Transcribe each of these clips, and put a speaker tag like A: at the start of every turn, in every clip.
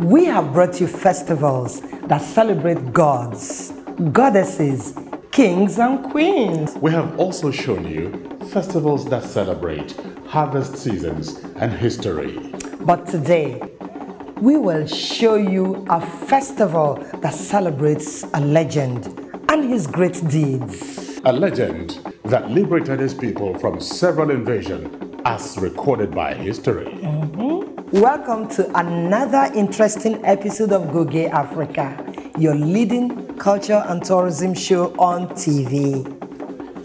A: We have brought you festivals that celebrate gods, goddesses, kings and queens.
B: We have also shown you festivals that celebrate harvest seasons and history.
A: But today, we will show you a festival that celebrates a legend and his great deeds.
B: A legend that liberated his people from several invasions as recorded by history.
A: Welcome to another interesting episode of Goge Africa, your leading culture and tourism show on TV.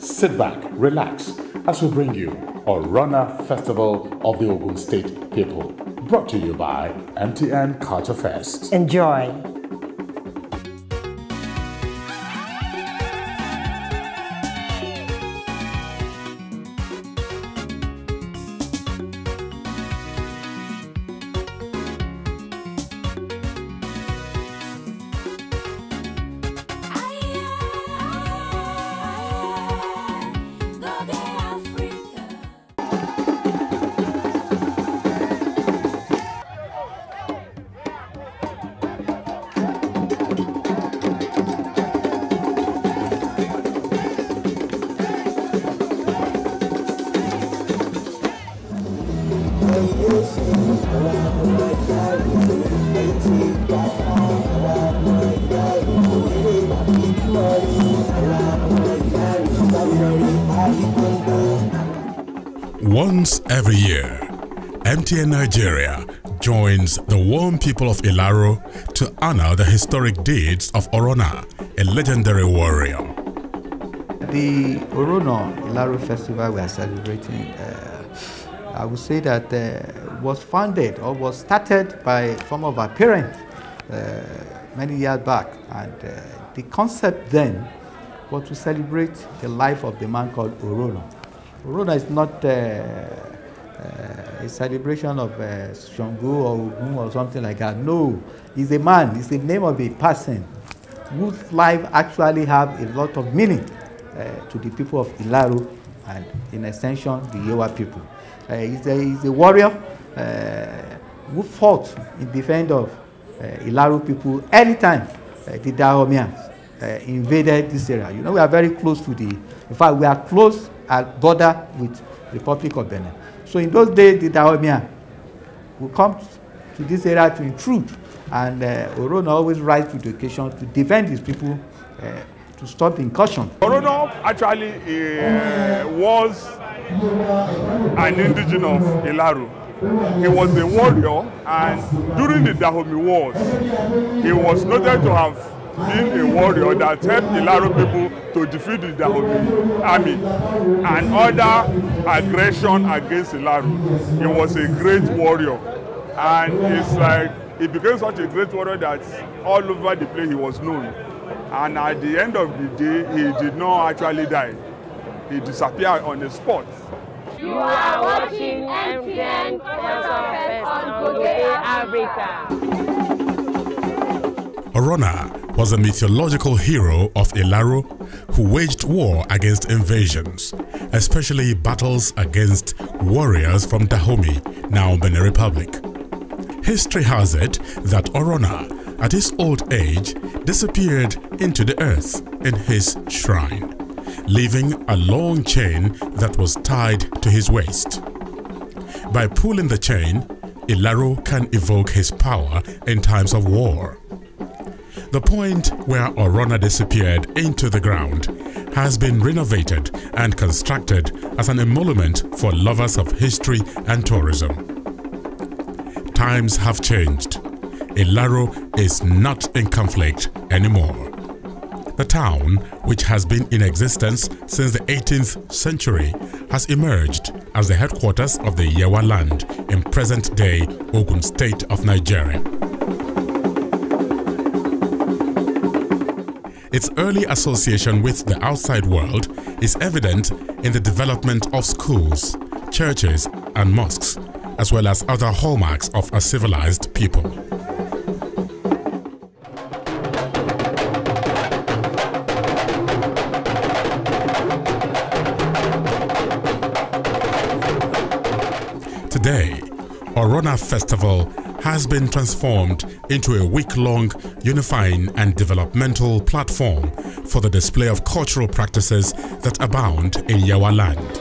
B: Sit back, relax, as we bring you Orona Festival of the Ogun State people, brought to you by MTN KultureFest.
A: Enjoy.
C: Once every year, MTN Nigeria joins the warm people of Ilaro to honor the historic deeds of Oronna, a legendary warrior.
D: The Orona Ilaro Festival we are celebrating, I would say that was founded or was started by some of our parents many years back, and the concept then was to celebrate the life of the man called Oronna. Oronna is not a celebration of Shango or Ogun or something like that. No, he's a man. It's the name of a person whose life actually have a lot of meaning to the people of Ilaro and, in extension, the Yewa people. He's a warrior who fought in defense of Ilaro people anytime the Dahomians invaded this area. You know, we are very close to in fact, we are close at border with Republic of Benin. So in those days, the Dahomians will come to this area to intrude, and Oronna always rise to the occasion to defend his people, to stop the incursion.
E: Oronna actually was an indigenous of Ilaro. He was a warrior, and during the Dahomey Wars, he was noted to have been a warrior that helped Ilaro people to defeat the Dahomey army and other aggression against Ilaro. He was a great warrior, and it's like he became such a great warrior that all over the place he was known. And at the end of the day, he did not actually die. He disappeared on the spot.
F: You are watching MTN KultureFest on Goge Africa.
C: Oronna was a mythological hero of Ilaro who waged war against invasions, especially battles against warriors from Dahomey, now Benin Republic. History has it that Oronna, at his old age, disappeared into the earth in his shrine, leaving a long chain that was tied to his waist. By pulling the chain, Ilaro can evoke his power in times of war. The point where Oronna disappeared into the ground has been renovated and constructed as an emolument for lovers of history and tourism. Times have changed. Ilaro is not in conflict anymore. The town, which has been in existence since the 18th century, has emerged as the headquarters of the Yewa land in present-day Ogun State of Nigeria. Its early association with the outside world is evident in the development of schools, churches, and mosques, as well as other hallmarks of a civilized people. Today, Orona Festival has been transformed into a week-long unifying and developmental platform for the display of cultural practices that abound in Yawa land.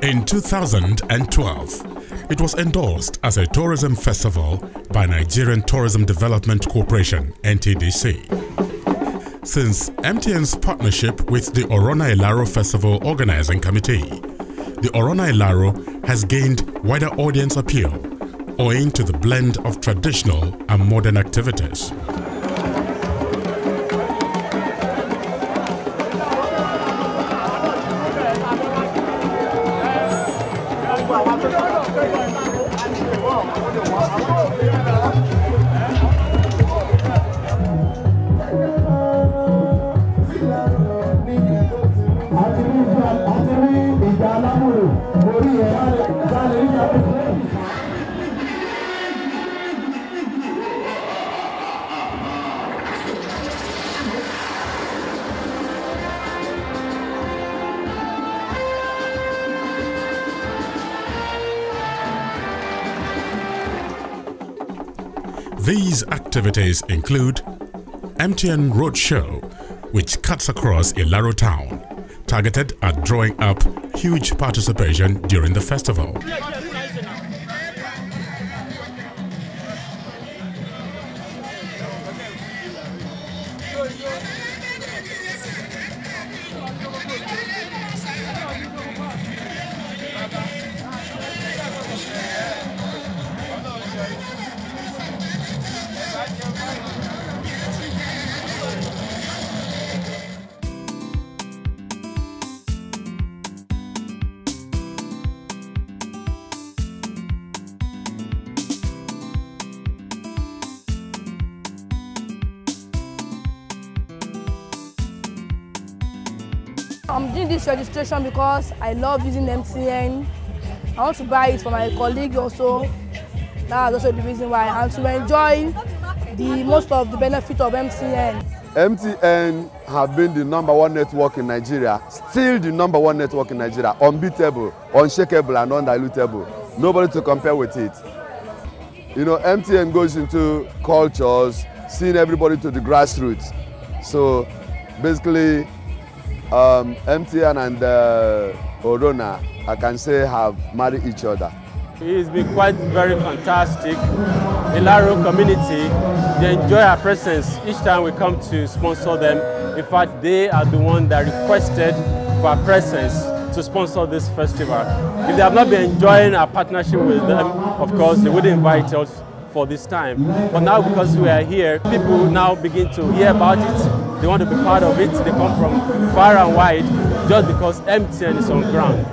C: In 2012, it was endorsed as a tourism festival by Nigerian Tourism Development Corporation, NTDC. Since MTN's partnership with the Orona Ilaro Festival Organizing Committee, the Orona Ilaro has gained wider audience appeal owing to the blend of traditional and modern activities. These activities include MTN Roadshow, which cuts across Ilaro town, targeted at drawing up huge participation during the festival.
G: I'm doing this registration because I love using MTN. I want to buy it for my colleague also. That's also the reason why. And to enjoy most of the benefit of MTN.
H: MTN have been the #1 network in Nigeria, still the #1 network in Nigeria, unbeatable, unshakable and undilutable. Nobody to compare with it. You know, MTN goes into cultures, seeing everybody to the grassroots. So basically, MTN and Orona, I can say, have married each other.
I: It's been quite very fantastic. Ilaro community, they enjoy our presence each time we come to sponsor them. In fact, they are the one that requested for our presence to sponsor this festival. If they have not been enjoying our partnership with them, of course, they wouldn't invite us for this time. But now, because we are here, people now begin to hear about it. They want to be part of it. They come from far and wide just because MTN is on ground.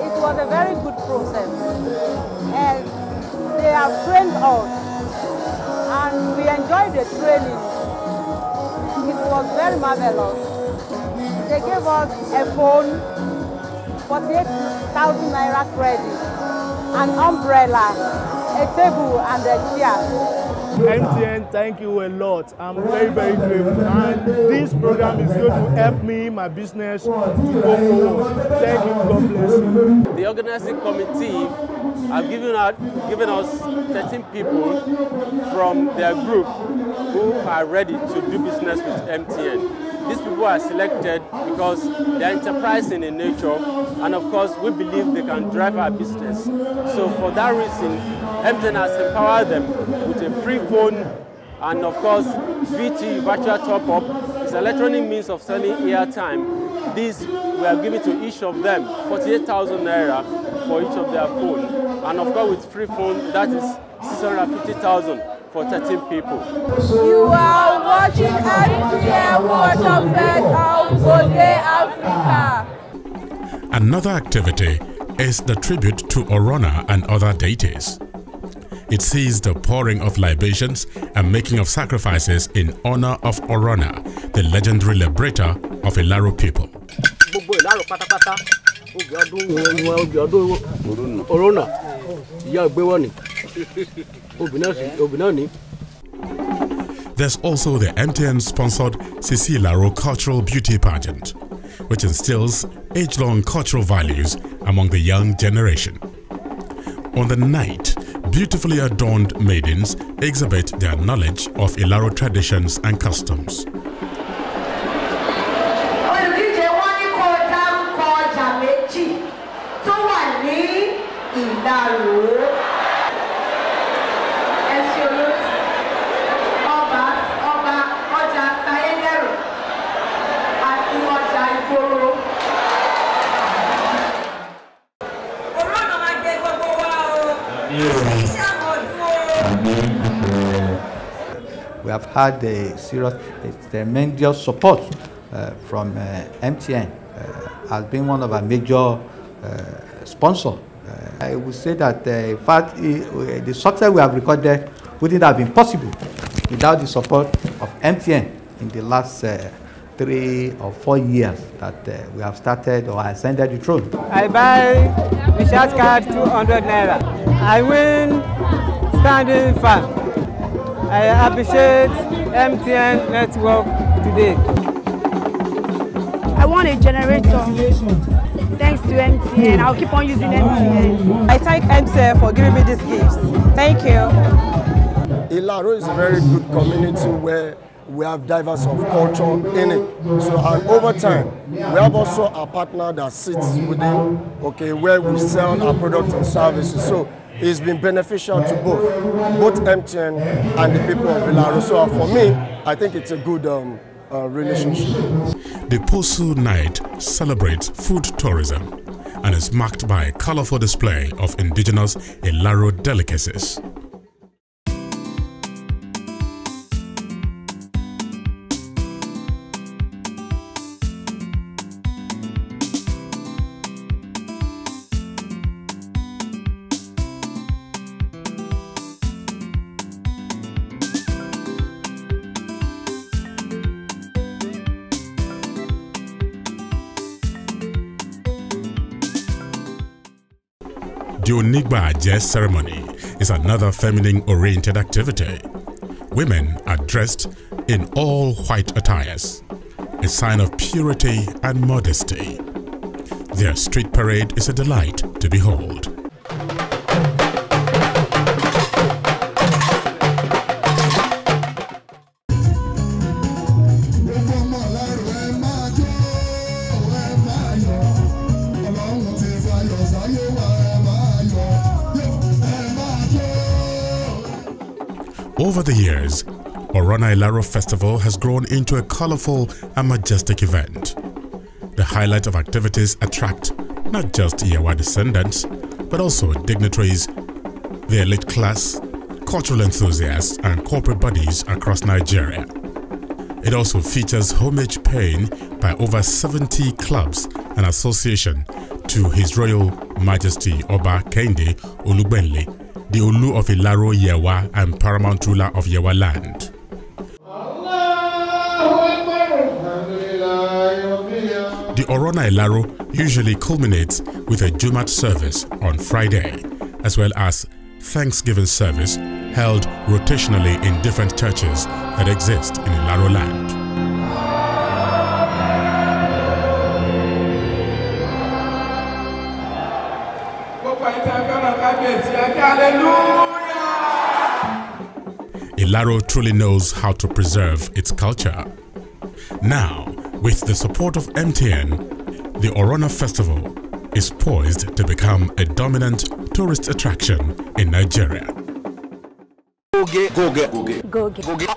J: It was a very good process, and they have trained us, and we enjoyed the training. It was very marvelous. They gave us a phone, 48,000 naira credit, an umbrella, a table and a chair.
K: MTN, thank you a lot. I'm very, very grateful. And this program is going to help me, my business, to go forward. Thank you. God bless you.
I: The organizing committee have given us 13 people from their group who are ready to do business with MTN. These people are selected because they are enterprising in nature, and of course we believe they can drive our business. So for that reason, MTN has empowered them with a free phone and of course VT, virtual top-up, is electronic means of selling airtime. These we are giving to each of them 48,000 naira for each of their phone, and of course with free phone that is 650,000 for 13 people.
G: You are watching MTN KultureFest of Goge, Africa.
C: Another activity is the tribute to Oronna and other deities. It sees the pouring of libations and making of sacrifices in honor of Oronna, the legendary liberator of Ilaro people.
L: Ilaro pátápátá. Oronna.
C: There's also the MTN-sponsored Sisi Ilaro Cultural Beauty Pageant, which instills age-long cultural values among the young generation. On the night, beautifully adorned maidens exhibit their knowledge of Ilaro traditions and customs.
D: We have had a serious, tremendous support from MTN as being one of our major sponsors. I would say that, in fact, the success we have recorded wouldn't have been possible without the support of MTN in the last 3 or 4 years that we have started or ascended the throne.
M: I buy recharge card 200 naira. I win standing fan. I appreciate MTN network today.
G: I want a generator. Thanks to MTN. I'll keep on using MTN.
M: I thank MTN for giving me this gift. Thank you.
N: Ilaro is a very good community where we have diverse of culture in it. So, and over time, we have also a partner that sits within, where we sell our products and services. So it's been beneficial to both MTN and the people of Ilaro. So for me, I think it's a good relationship.
C: The Posu Night celebrates food tourism and is marked by a colorful display of indigenous Ilaro delicacies. The Onigba Ajeh ceremony is another feminine-oriented activity. Women are dressed in all white attires, a sign of purity and modesty. Their street parade is a delight to behold. Over the years, Orona Ilaro Festival has grown into a colorful and majestic event. The highlight of activities attract not just Yewa descendants, but also dignitaries, the elite class, cultural enthusiasts, and corporate bodies across Nigeria. It also features homage paying by over 70 clubs and associations to His Royal Majesty Oba Kehinde Olugbenle, the Olu of Ilaro Yewa and paramount ruler of Yewa land. The Orona Ilaro usually culminates with a Jumat service on Friday, as well as Thanksgiving service held rotationally in different churches that exist in Ilaro land. Ilaro truly knows how to preserve its culture. Now, with the support of MTN, the Orona Festival is poised to become a dominant tourist attraction in Nigeria.
O: Goge, Goge, Goge,
P: Goge,
O: Goge,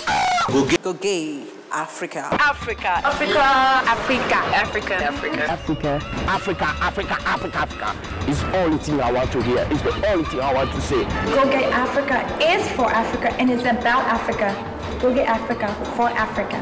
P: Goge, Goge, Africa,
O: Africa,
P: Africa, Africa, Africa,
O: Africa, Africa, Africa, Africa, Africa, Africa. It's the only thing I want to hear. It's the only thing I want to say.
P: Goge Africa is for Africa and it's about Africa. Goge Africa for Africa.